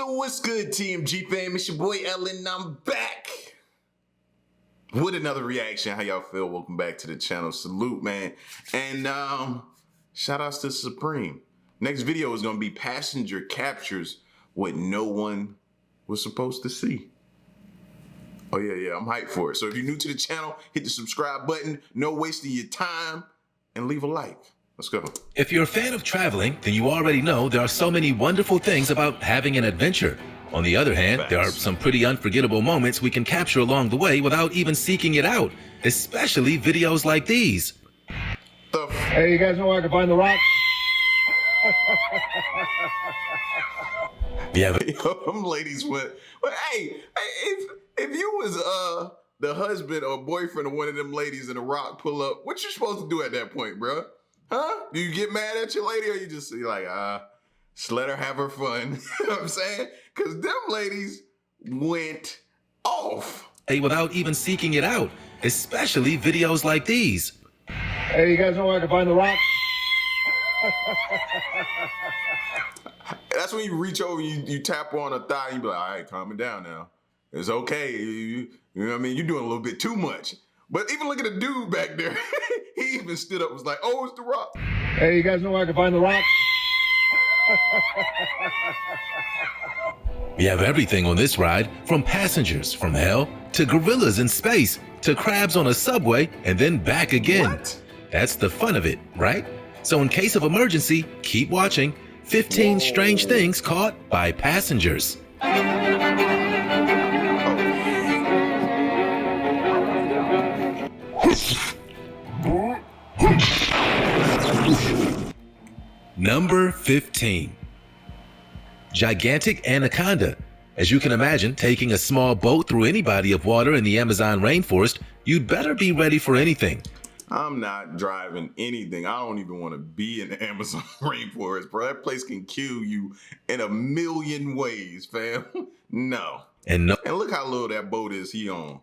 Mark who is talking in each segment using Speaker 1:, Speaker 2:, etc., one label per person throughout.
Speaker 1: So what's good, TMG fam? It's your boy Ellen. I'm back with another reaction. How y'all feel? Welcome back to the channel. Salute, man. And shout outs to Supreme. Next video is gonna be passenger captures what no one was supposed to see. Oh yeah, I'm hyped for it. So if you're new to the channel, hit the subscribe button. No wasting your time, and leave a like. Let's go.
Speaker 2: If you're a fan of traveling, then you already know there are so many wonderful things about having an adventure. On the other hand, there are some pretty unforgettable moments we can capture along the way without even seeking it out, especially videos like these.
Speaker 3: Hey, you guys know where I can find the rock?
Speaker 2: Yeah,
Speaker 1: Them ladies went, well, hey, if you was the husband or boyfriend of one of them ladies and a rock pull up, what you supposed to do at that point, bro? Huh? Do you get mad at your lady, or you just like, just let her have her fun? You know what I'm saying? Because them ladies went off.
Speaker 2: without even seeking it out, especially videos like these.
Speaker 3: Hey, you guys know where I can find the rock?
Speaker 1: That's when you reach over, you tap her on her thigh, and you be like, all right, calm it down now. It's okay. You know what I mean? You're doing a little bit too much. But even look at the dude back there. He even stood up, was like, oh, it's the rock.
Speaker 3: Hey, you guys know where I can find the rock?
Speaker 2: We have everything on this ride, from passengers from hell to gorillas in space to crabs on a subway and then back again.
Speaker 1: What?
Speaker 2: That's the fun of it, right? So in case of emergency, keep watching 15 strange things caught by passengers. Number 15. Gigantic anaconda. As you can imagine, taking a small boat through any body of water in the Amazon rainforest, you'd better be ready for anything.
Speaker 1: I'm not driving anything. I don't even want to be in the Amazon rainforest, bro. That place can kill you in a million ways, fam. No.
Speaker 2: And
Speaker 1: look how little that boat is he on.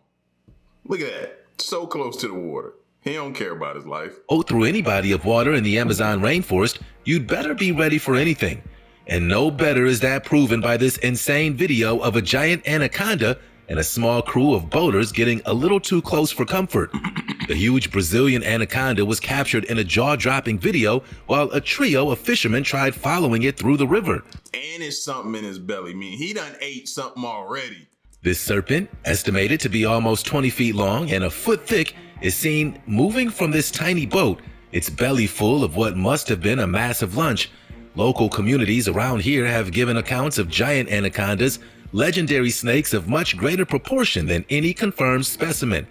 Speaker 1: Look at that. So close to the water. He don't care about his life.
Speaker 2: through any body of water in the Amazon rainforest, you'd better be ready for anything. And no better is that proven by this insane video of a giant anaconda and a small crew of boaters getting a little too close for comfort. The huge Brazilian anaconda was captured in a jaw-dropping video while a trio of fishermen tried following it through the river.
Speaker 1: And it's something in his belly. I mean, he done ate something already.
Speaker 2: This serpent, estimated to be almost 20 feet long and a foot thick, is seen moving from this tiny boat, its belly full of what must have been a massive lunch. Local communities around here have given accounts of giant anacondas, legendary snakes of much greater proportion than any confirmed specimen.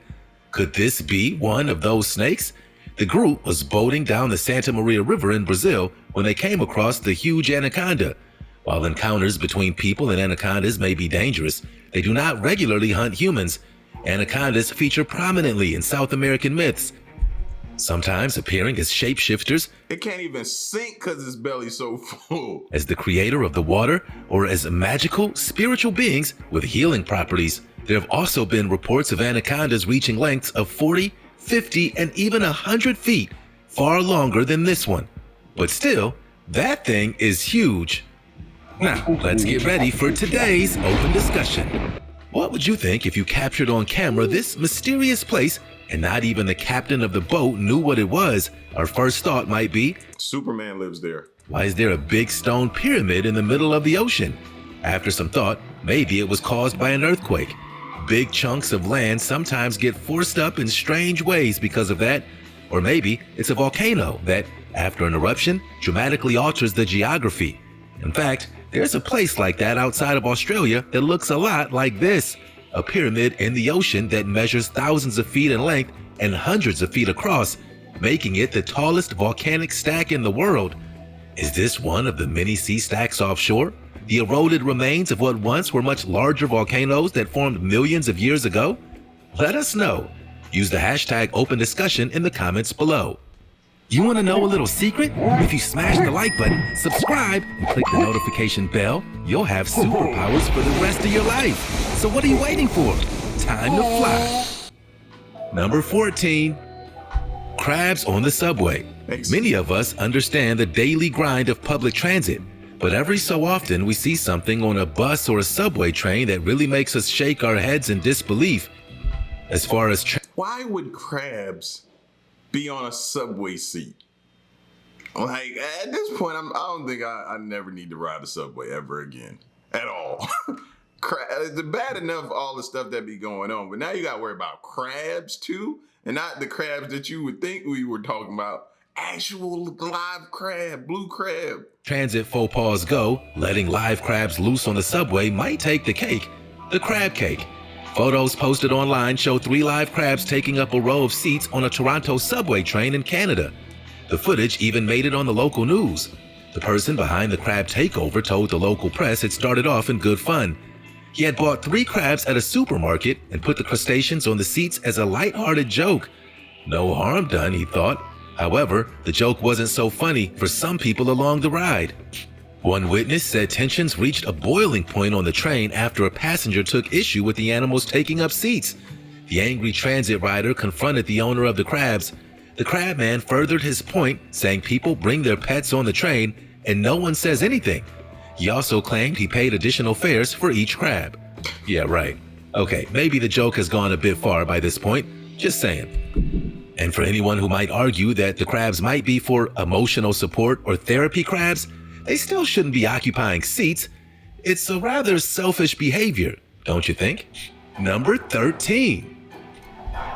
Speaker 2: Could this be one of those snakes? The group was boating down the Santa Maria River in Brazil when they came across the huge anaconda. While encounters between people and anacondas may be dangerous, they do not regularly hunt humans. Anacondas feature prominently in South American myths, sometimes appearing as shapeshifters.
Speaker 1: It can't even sink because his belly's so full.
Speaker 2: As the creator of the water, or as magical, spiritual beings with healing properties. There have also been reports of anacondas reaching lengths of 40, 50, and even 100 feet, far longer than this one. But still, that thing is huge. Now, let's get ready for today's open discussion. What would you think if you captured on camera this mysterious place and not even the captain of the boat knew what it was? Our first thought might be,
Speaker 1: Superman lives there.
Speaker 2: why is there a big stone pyramid in the middle of the ocean? After some thought, maybe it was caused by an earthquake. Big chunks of land sometimes get forced up in strange ways because of that. Or maybe it's a volcano that, after an eruption, dramatically alters the geography. In fact, there's a place like that outside of Australia that looks a lot like this. A pyramid in the ocean that measures thousands of feet in length and hundreds of feet across, making it the tallest volcanic stack in the world. Is this one of the many sea stacks offshore? The eroded remains of what once were much larger volcanoes that formed millions of years ago? Let us know. Use the hashtag open discussion in the comments below. You want to know a little secret? If you smash the like button, subscribe, and click the notification bell, you'll have superpowers for the rest of your life. So what are you waiting for? Time to fly. Number 14. Crabs on the subway. Many of us understand the daily grind of public transit, but every so often we see something on a bus or a subway train that really makes us shake our heads in disbelief. As far as
Speaker 1: why would crabs be on a subway seat? Like, at this point, I don't think I never need to ride a subway ever again. At all. It's bad enough all the stuff that be going on, but now you gotta worry about crabs too, and not the crabs that you would think we were talking about. Actual live crab, blue crab.
Speaker 2: Transit faux pas go, letting live crabs loose on the subway might take the cake, the crab cake. Photos posted online show 3 live crabs taking up a row of seats on a Toronto subway train in Canada. The footage even made it on the local news. The person behind the crab takeover told the local press it started off in good fun. He had bought 3 crabs at a supermarket and put the crustaceans on the seats as a light-hearted joke. No harm done, he thought. However, the joke wasn't so funny for some people along the ride. One witness said tensions reached a boiling point on the train after a passenger took issue with the animals taking up seats. The angry transit rider confronted the owner of the crabs. The crab man furthered his point, saying people bring their pets on the train and no one says anything. He also claimed he paid additional fares for each crab. Yeah, right. Okay, maybe the joke has gone a bit far by this point. Just saying. And for anyone who might argue that the crabs might be for emotional support or therapy crabs, they still shouldn't be occupying seats. It's a rather selfish behavior, don't you think? Number 13.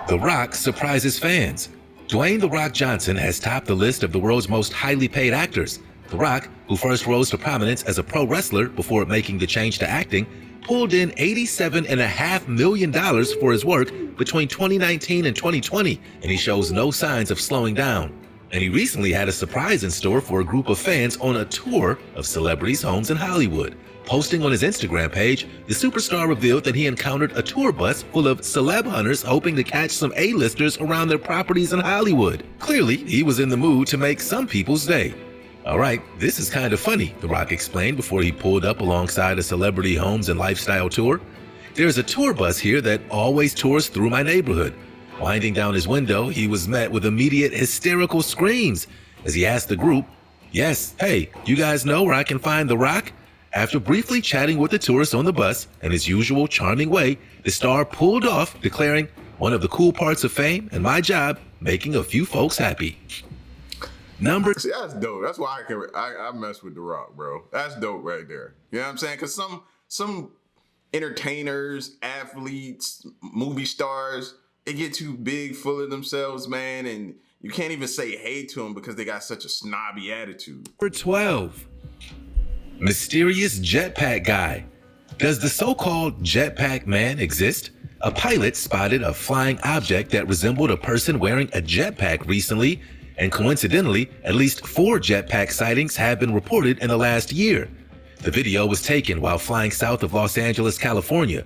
Speaker 2: The Rock surprises fans. Dwayne "The Rock" Johnson has topped the list of the world's most highly paid actors. The Rock, who first rose to prominence as a pro wrestler before making the change to acting, pulled in $87.5 million for his work between 2019 and 2020, and he shows no signs of slowing down. And he recently had a surprise in store for a group of fans on a tour of celebrities' homes in Hollywood. Posting on his Instagram page, the superstar revealed that he encountered a tour bus full of celeb hunters hoping to catch some A-listers around their properties in Hollywood. Clearly, he was in the mood to make some people's day. All right, this is kind of funny, The Rock explained before he pulled up alongside a celebrity homes and lifestyle tour. There's a tour bus here that always tours through my neighborhood. Winding down his window, he was met with immediate hysterical screams as he asked the group, "Yes, hey, you guys know where I can find The Rock?" After briefly chatting with the tourists on the bus in his usual charming way, the star pulled off, declaring, "One of the cool parts of fame and my job, making a few folks happy."
Speaker 1: See, that's dope. That's why I mess with The Rock, bro. That's dope right there. You know what I'm saying? Because some entertainers, athletes, movie stars, they get too big, full of themselves, man, and you can't even say hey to them because they got such a snobby attitude.
Speaker 2: Number 12. Mysterious jetpack guy. Does the so-called jetpack man exist? A pilot spotted a flying object that resembled a person wearing a jetpack recently, and coincidentally, at least 4 jetpack sightings have been reported in the last year. The video was taken while flying south of Los Angeles, California.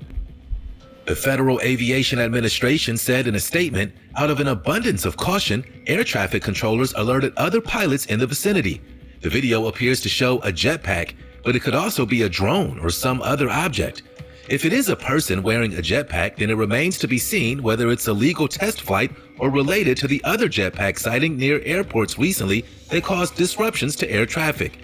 Speaker 2: The Federal Aviation Administration said in a statement, out of an abundance of caution, air traffic controllers alerted other pilots in the vicinity. The video appears to show a jetpack, but it could also be a drone or some other object. If it is a person wearing a jetpack, then it remains to be seen whether it's a legal test flight or related to the other jetpack sighting near airports recently that caused disruptions to air traffic.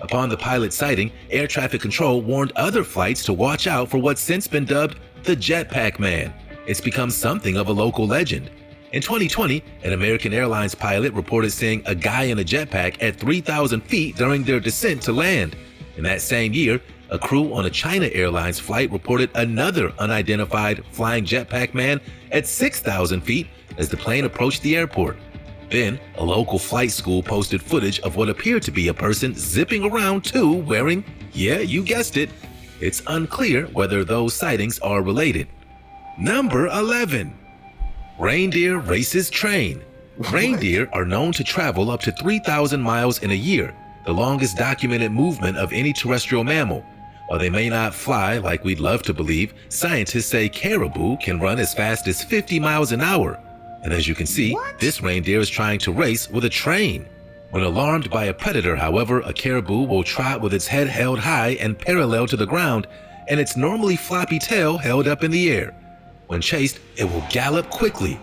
Speaker 2: Upon the pilot sighting, air traffic control warned other flights to watch out for what's since been dubbed the Jetpack Man. It's become something of a local legend. In 2020, an American Airlines pilot reported seeing a guy in a jetpack at 3,000 feet during their descent to land. In that same year, a crew on a China Airlines flight reported another unidentified flying jetpack man at 6,000 feet as the plane approached the airport. Then, a local flight school posted footage of what appeared to be a person zipping around too, wearing, yeah, you guessed it. It's unclear whether those sightings are related. Number 11. Reindeer races train. Reindeer are known to travel up to 3,000 miles in a year, the longest documented movement of any terrestrial mammal. While they may not fly like we'd love to believe, scientists say caribou can run as fast as 50 miles an hour. And as you can see, this reindeer is trying to race with a train. When alarmed by a predator, however, a caribou will trot with its head held high and parallel to the ground, and its normally floppy tail held up in the air. When chased, it will gallop quickly.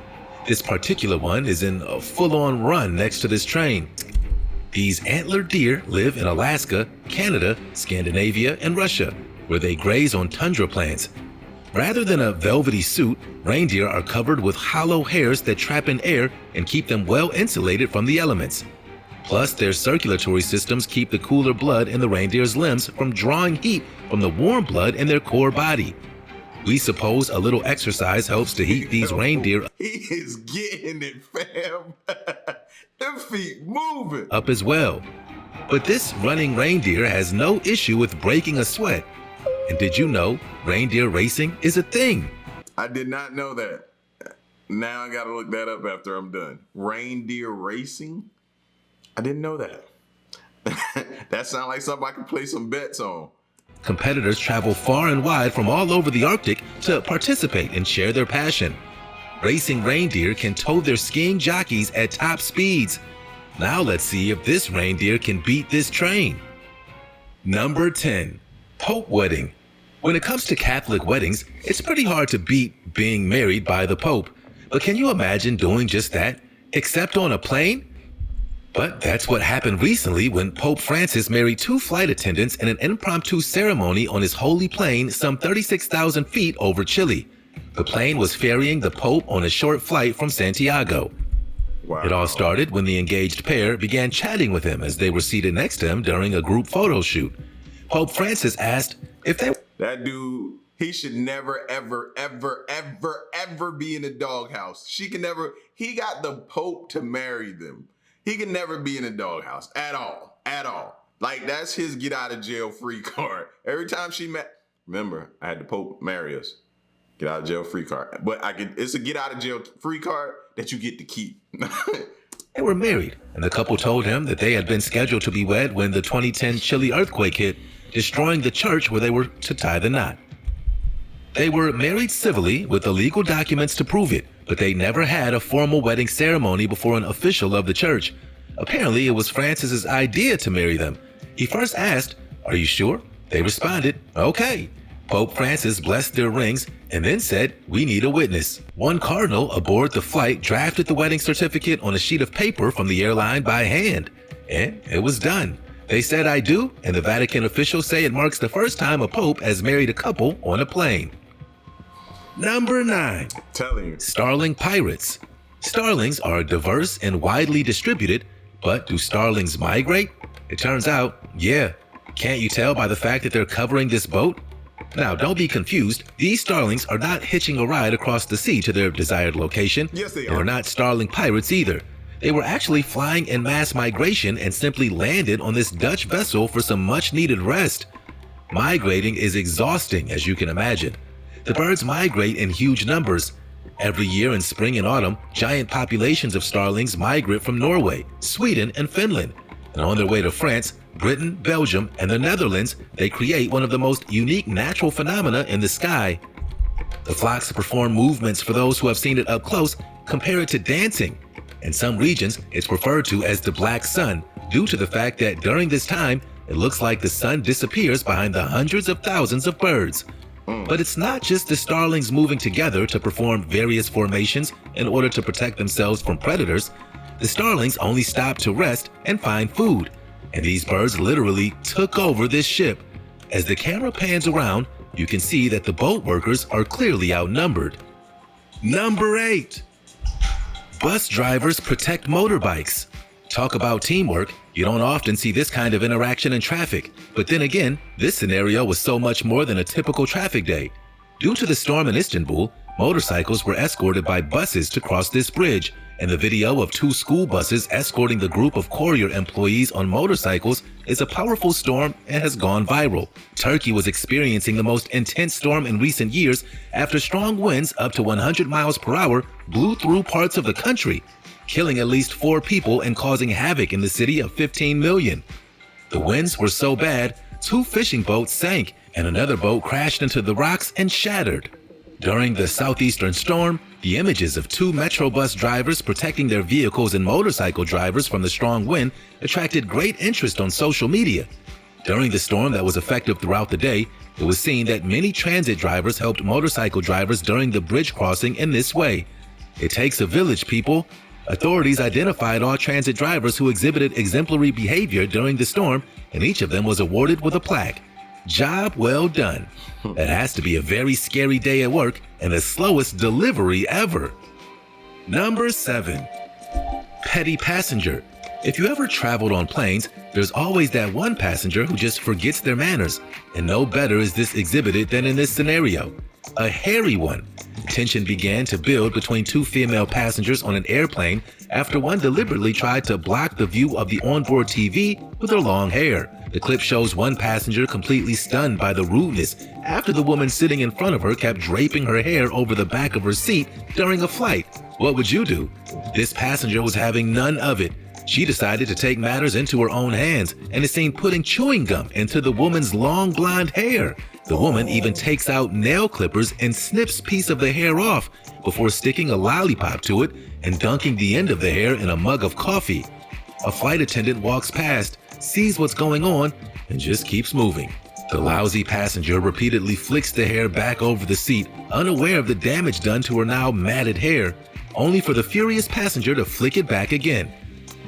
Speaker 2: This particular one is in a full-on run next to this train. These antlered deer live in Alaska, Canada, Scandinavia, and Russia, where they graze on tundra plants. Rather than a velvety suit, reindeer are covered with hollow hairs that trap in air and keep them well insulated from the elements. Plus, their circulatory systems keep the cooler blood in the reindeer's limbs from drawing heat from the warm blood in their core body. We suppose a little exercise helps to heat these reindeer
Speaker 1: He is getting it, fam. Them feet moving.
Speaker 2: up as well. But this running reindeer has no issue with breaking a sweat. And did you know reindeer racing is a thing?
Speaker 1: I did not know that. Now I gotta look that up after I'm done. Reindeer racing? I didn't know that. That sounds like something I can play some bets on.
Speaker 2: Competitors travel far and wide from all over the Arctic to participate and share their passion. Racing reindeer can tow their skiing jockeys at top speeds. Now let's see if this reindeer can beat this train. Number 10. Pope wedding. When it comes to Catholic weddings, it's pretty hard to beat being married by the Pope. But can you imagine doing just that, except on a plane? But that's what happened recently when Pope Francis married 2 flight attendants in an impromptu ceremony on his holy plane some 36,000 feet over Chile. The plane was ferrying the Pope on a short flight from Santiago.
Speaker 1: Wow.
Speaker 2: It all started when the engaged pair began chatting with him as they were seated next to him during a group photo shoot. Pope Francis asked if they...
Speaker 1: That dude, he should never, ever, ever, ever, ever be in a doghouse. She can never, he got the Pope to marry them. He can never be in a doghouse at all, at all. Like, that's his get out of jail free card. Every time she met, remember, I had the Pope marry us. Get out of jail free card. But it's a get out of jail free card that you get to keep.
Speaker 2: They were married, and the couple told him that they had been scheduled to be wed when the 2010 Chile earthquake hit, destroying the church where they were to tie the knot. They were married civilly with the legal documents to prove it, but they never had a formal wedding ceremony before an official of the church. Apparently, it was Francis's idea to marry them. He first asked, "Are you sure?" They responded, "Okay." Pope Francis blessed their rings and then said, "We need a witness." One cardinal aboard the flight drafted the wedding certificate on a sheet of paper from the airline by hand, and it was done. They said "I do," and the Vatican officials say it marks the first time a pope has married a couple on a plane. Number 9.
Speaker 1: Telling you.
Speaker 2: Starling pirates. Starlings are diverse and widely distributed, but do starlings migrate? It turns out, yeah. Can't you tell by the fact that they're covering this boat? Now, don't be confused. These starlings are not hitching a ride across the sea to their desired location.
Speaker 1: Yes, they
Speaker 2: They're
Speaker 1: are.
Speaker 2: not starling pirates either. They were actually flying in mass migration and simply landed on this Dutch vessel for some much-needed rest. Migrating is exhausting, as you can imagine. The birds migrate in huge numbers. Every year in spring and autumn, giant populations of starlings migrate from Norway, Sweden, and Finland. And on their way to France, Britain, Belgium, and the Netherlands, they create one of the most unique natural phenomena in the sky. The flocks perform movements for those who have seen it up close, compare it to dancing. In some regions, it's referred to as the black sun, due to the fact that during this time, it looks like the sun disappears behind the hundreds of thousands of birds. But it's not just the starlings moving together to perform various formations in order to protect themselves from predators. The starlings only stop to rest and find food. And these birds literally took over this ship. As the camera pans around, you can see that the boat workers are clearly outnumbered. Number 8. Bus drivers protect motorbikes. Talk about teamwork. You don't often see this kind of interaction in traffic. But then again, this scenario was so much more than a typical traffic day. Due to the storm in Istanbul, motorcycles were escorted by buses to cross this bridge, and the video of 2 school buses escorting the group of courier employees on motorcycles is a powerful storm and has gone viral. Turkey was experiencing the most intense storm in recent years after strong winds up to 100 miles per hour blew through parts of the country, killing at least 4 people and causing havoc in the city of 15 million. The winds were so bad, 2 fishing boats sank and another boat crashed into the rocks and shattered. During the southeastern storm, the images of 2 Metro bus drivers protecting their vehicles and motorcycle drivers from the strong wind attracted great interest on social media. During the storm that was effective throughout the day, it was seen that many transit drivers helped motorcycle drivers during the bridge crossing in this way. It takes a village, people. Authorities identified all transit drivers who exhibited exemplary behavior during the storm, and each of them was awarded with a plaque. Job well done. That has to be a very scary day at work and the slowest delivery ever. Number 7. Petty passenger. If you ever traveled on planes, there's always that one passenger who just forgets their manners, and no better is this exhibited than in this scenario. A hairy one. Tension began to build between two female passengers on an airplane after one deliberately tried to block the view of the onboard TV with her long hair. The clip shows one passenger completely stunned by the rudeness after the woman sitting in front of her kept draping her hair over the back of her seat during a flight. What would you do? This passenger was having none of it. She decided to take matters into her own hands and is seen putting chewing gum into the woman's long blonde hair. The woman even takes out nail clippers and snips a piece of the hair off before sticking a lollipop to it and dunking the end of the hair in a mug of coffee. A flight attendant walks past, sees what's going on, and just keeps moving. The lousy passenger repeatedly flicks the hair back over the seat, unaware of the damage done to her now matted hair, only for the furious passenger to flick it back again.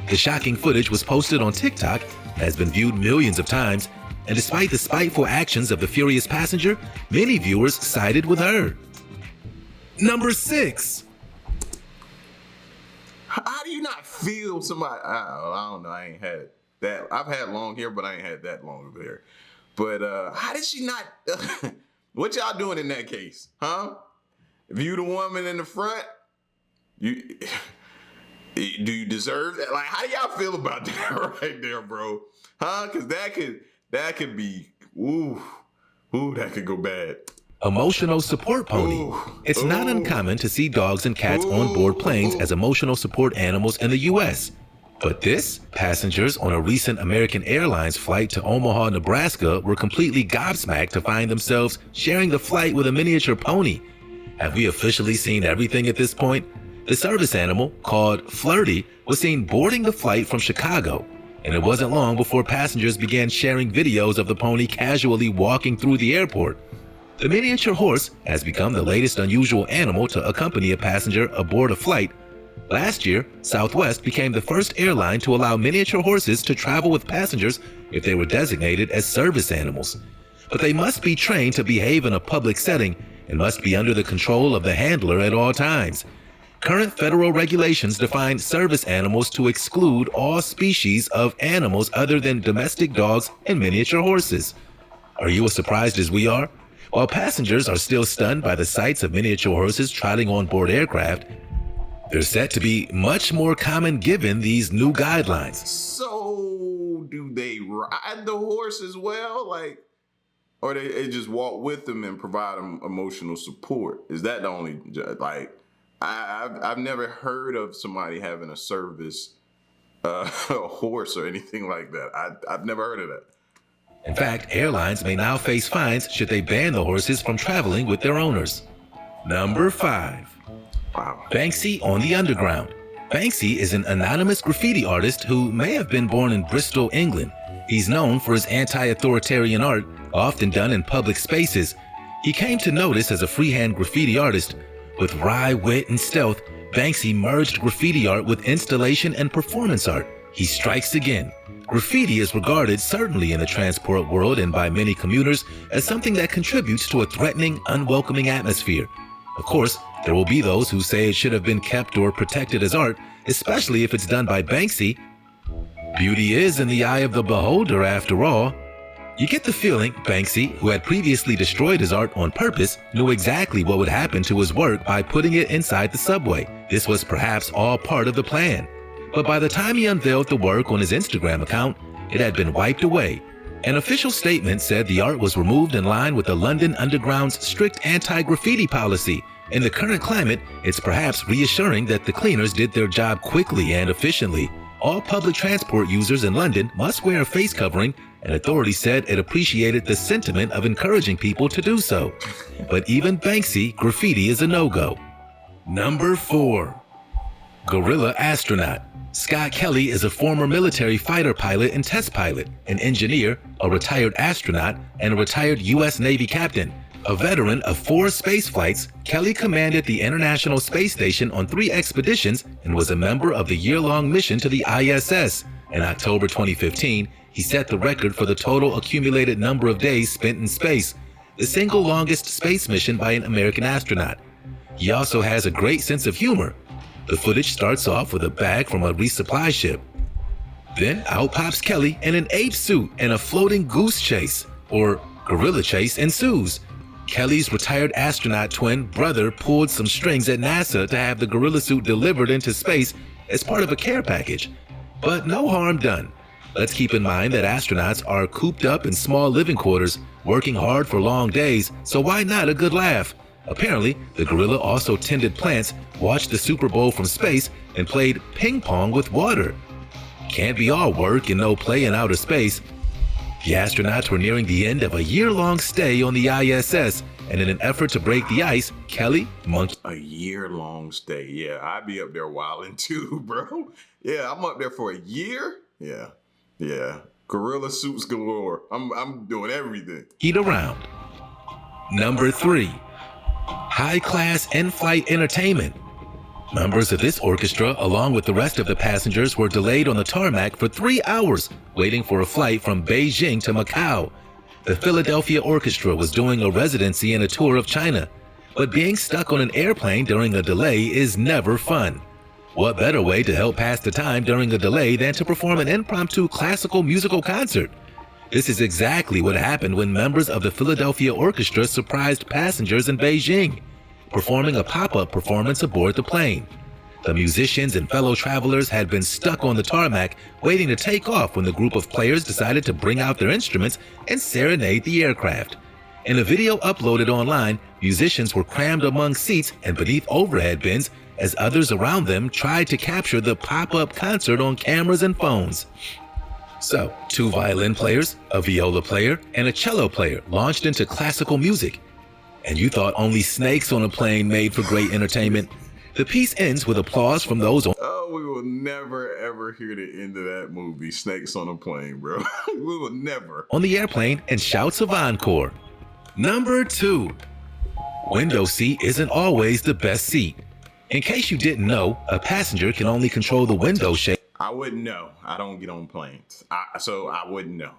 Speaker 2: The shocking footage was posted on TikTok, has been viewed millions of times, and despite the spiteful actions of the furious passenger, many viewers sided with her. Number 6.
Speaker 1: How do you not feel somebody? I don't know. I ain't had that. I've had long hair, but I ain't had that long of hair. But how did she not? What y'all doing in that case, huh? If you the woman in the front, you. Do you deserve that? Like, how do y'all feel about that right there, bro? Huh? Because that could be, that could go bad.
Speaker 2: Emotional support pony. It's not uncommon to see dogs and cats on board planes as emotional support animals in the U.S. But passengers on a recent American Airlines flight to Omaha, Nebraska were completely gobsmacked to find themselves sharing the flight with a miniature pony. Have we officially seen everything at this point? The service animal, called Flirty, was seen boarding the flight from Chicago, and it wasn't long before passengers began sharing videos of the pony casually walking through the airport. The miniature horse has become the latest unusual animal to accompany a passenger aboard a flight. Last year, Southwest became the first airline to allow miniature horses to travel with passengers if they were designated as service animals. But they must be trained to behave in a public setting and must be under the control of the handler at all times. Current federal regulations define service animals to exclude all species of animals other than domestic dogs and miniature horses. Are you as surprised as we are? While passengers are still stunned by the sights of miniature horses trotting on board aircraft, they're set to be much more common given these new guidelines.
Speaker 1: So, do they ride the horse as well? Or they just walk with them and provide them emotional support? Is that the only, I've never heard of somebody having a service a horse or anything like that. I've never heard of that.
Speaker 2: In fact, airlines may now face fines should they ban the horses from traveling with their owners. Number 5.
Speaker 1: Wow.
Speaker 2: Banksy on the underground. Banksy is an anonymous graffiti artist who may have been born in Bristol, England. He's known for his anti-authoritarian art, often done in public spaces. He came to notice as a freehand graffiti artist. With wry wit and stealth, Banksy merged graffiti art with installation and performance art. He strikes again. Graffiti is regarded, certainly in the transport world and by many commuters, as something that contributes to a threatening, unwelcoming atmosphere. Of course, there will be those who say it should have been kept or protected as art, especially if it's done by Banksy. Beauty is in the eye of the beholder, after all. You get the feeling Banksy, who had previously destroyed his art on purpose, knew exactly what would happen to his work by putting it inside the subway. This was perhaps all part of the plan. But by the time he unveiled the work on his Instagram account, it had been wiped away. An official statement said the art was removed in line with the London Underground's strict anti-graffiti policy. In the current climate, it's perhaps reassuring that the cleaners did their job quickly and efficiently. All public transport users in London must wear a face covering, and authorities said it appreciated the sentiment of encouraging people to do so. But even Banksy, graffiti is a no-go. Number 4. Gorilla astronaut. Scott Kelly is a former military fighter pilot and test pilot, an engineer, a retired astronaut, and a retired U.S. Navy captain. A veteran of 4 space flights, Kelly commanded the International Space Station on 3 expeditions and was a member of the year-long mission to the ISS. In October 2015, he set the record for the total accumulated number of days spent in space, the single longest space mission by an American astronaut. He also has a great sense of humor. The footage starts off with a bag from a resupply ship. Then out pops Kelly in an ape suit and a floating goose chase, or gorilla chase, ensues. Kelly's retired astronaut twin brother pulled some strings at NASA to have the gorilla suit delivered into space as part of a care package. But no harm done. Let's keep in mind that astronauts are cooped up in small living quarters, working hard for long days, so why not a good laugh? Apparently, the gorilla also tended plants, watched the Super Bowl from space, and played ping pong with water. Can't be all work and no play in outer space. The astronauts were nearing the end of a year-long stay on the ISS, and in an effort to break the ice, Kelly, monkey.
Speaker 1: A year-long stay. Yeah, I'd be up there wilding too, bro. Yeah, I'm up there for a year. Yeah. Gorilla suits galore. I'm doing everything.
Speaker 2: Eat around. Number 3. High-class in-flight entertainment. Members of this orchestra, along with the rest of the passengers, were delayed on the tarmac for 3 hours, waiting for a flight from Beijing to Macau. The Philadelphia Orchestra was doing a residency and a tour of China, but being stuck on an airplane during a delay is never fun. What better way to help pass the time during a delay than to perform an impromptu classical musical concert? This is exactly what happened when members of the Philadelphia Orchestra surprised passengers in Beijing, performing a pop-up performance aboard the plane. The musicians and fellow travelers had been stuck on the tarmac waiting to take off when the group of players decided to bring out their instruments and serenade the aircraft. In a video uploaded online, musicians were crammed among seats and beneath overhead bins as others around them tried to capture the pop-up concert on cameras and phones. So, 2 violin players, a viola player, and a cello player launched into classical music. And you thought only snakes on a plane made for great entertainment? The piece ends with applause from those on.
Speaker 1: Oh, we will never ever hear the end of that movie, Snakes on a Plane, bro. We will never.
Speaker 2: On the airplane and shouts of encore. Number 2. Window seat isn't always the best seat. In case you didn't know, a passenger can only control the window shade.
Speaker 1: I wouldn't know. I don't get on planes, so I wouldn't know.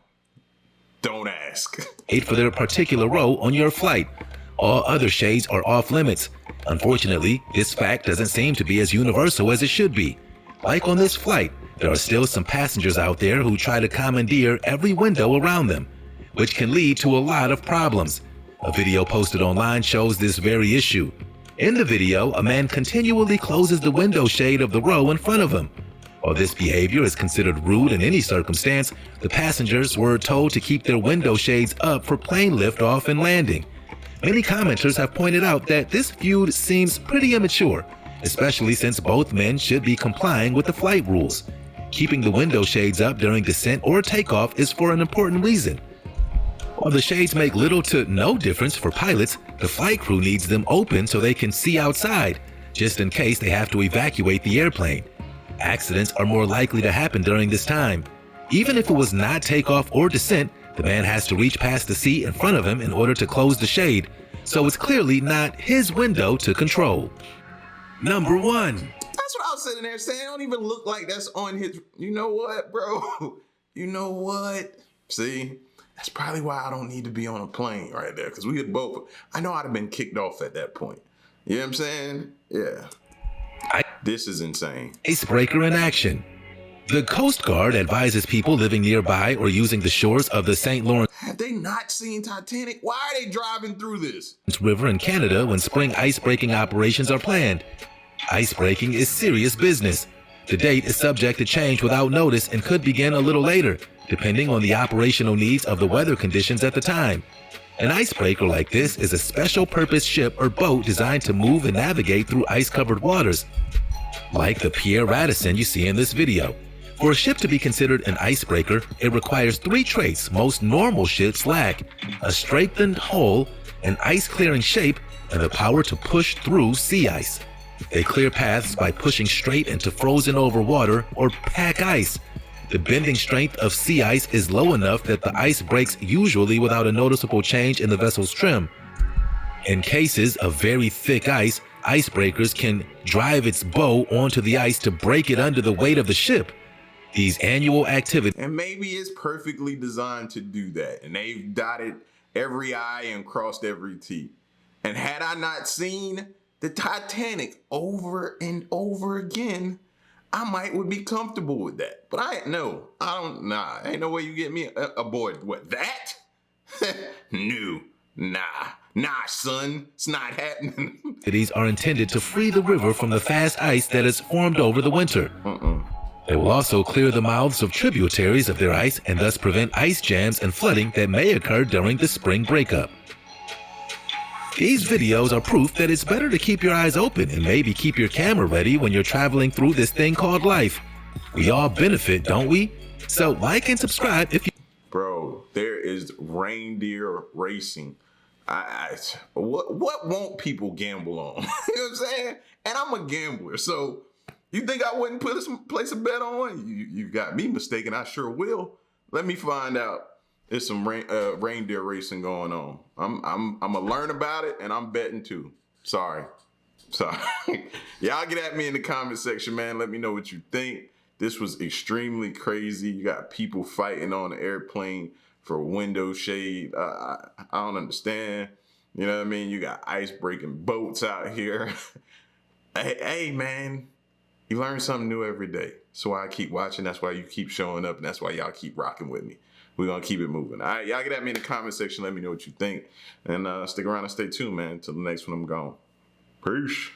Speaker 1: Don't ask.
Speaker 2: For their particular row on your flight. All other shades are off limits. Unfortunately, this fact doesn't seem to be as universal as it should be. Like on this flight, there are still some passengers out there who try to commandeer every window around them, which can lead to a lot of problems. A video posted online shows this very issue. In the video, a man continually closes the window shade of the row in front of him. While this behavior is considered rude in any circumstance, the passengers were told to keep their window shades up for plane liftoff and landing. Many commenters have pointed out that this feud seems pretty immature, especially since both men should be complying with the flight rules. Keeping the window shades up during descent or takeoff is for an important reason. While the shades make little to no difference for pilots, the flight crew needs them open so they can see outside, just in case they have to evacuate the airplane. Accidents are more likely to happen during this time. Even if it was not takeoff or descent, the man has to reach past the seat in front of him in order to close the shade, so it's clearly not his window to control. Number 1.
Speaker 1: That's what I was sitting there saying. It don't even look like that's on his. You know what, bro? You know what? See, that's probably why I don't need to be on a plane right there, because we had both. I know I'd have been kicked off at that point. You know what I'm saying? Yeah. This is insane.
Speaker 2: Icebreaker in action. The Coast Guard advises people living nearby or using the shores of the St. Lawrence
Speaker 1: Have they not seen Titanic? Why are they driving through this?
Speaker 2: River in Canada when spring ice-breaking operations are planned. Ice-breaking is serious business. The date is subject to change without notice and could begin a little later, depending on the operational needs of the weather conditions at the time. An icebreaker like this is a special-purpose ship or boat designed to move and navigate through ice-covered waters, like the Pierre Radisson you see in this video. For a ship to be considered an icebreaker, it requires 3 traits most normal ships lack: a strengthened hull, an ice-clearing shape, and the power to push through sea ice. They clear paths by pushing straight into frozen-over water or pack ice. The bending strength of sea ice is low enough that the ice breaks usually without a noticeable change in the vessel's trim. In cases of very thick ice, icebreakers can drive its bow onto the ice to break it under the weight of the ship. These annual activities,
Speaker 1: and maybe it's perfectly designed to do that, and they've dotted every I and crossed every T. And had I not seen the Titanic over and over again, I would be comfortable with that. But ain't no way you get me aboard what, that? No, nah, son, it's not happening.
Speaker 2: these are intended to free the river from the fast ice that has formed over the winter. They will also clear the mouths of tributaries of their ice and thus prevent ice jams and flooding that may occur during the spring breakup. These videos are proof that it's better to keep your eyes open and maybe keep your camera ready when you're traveling through this thing called life. We all benefit, don't we? So like and subscribe if you...
Speaker 1: Bro, there is reindeer racing. What won't people gamble on? You know what I'm saying? And I'm a gambler, so you think I wouldn't place a bet on? You got me mistaken. I sure will. Let me find out. There's some reindeer racing going on. I'm gonna learn about it, and I'm betting too. Sorry. Y'all get at me in the comment section, man. Let me know what you think. This was extremely crazy. You got people fighting on the airplane for window shade. I don't understand. You know what I mean? You got ice breaking boats out here. Hey, man. You learn something new every day. That's why I keep watching. That's why you keep showing up. And that's why y'all keep rocking with me. We're going to keep it moving. All right, y'all get at me in the comment section. Let me know what you think. And stick around and stay tuned, man. Until the next one, I'm gone. Peace.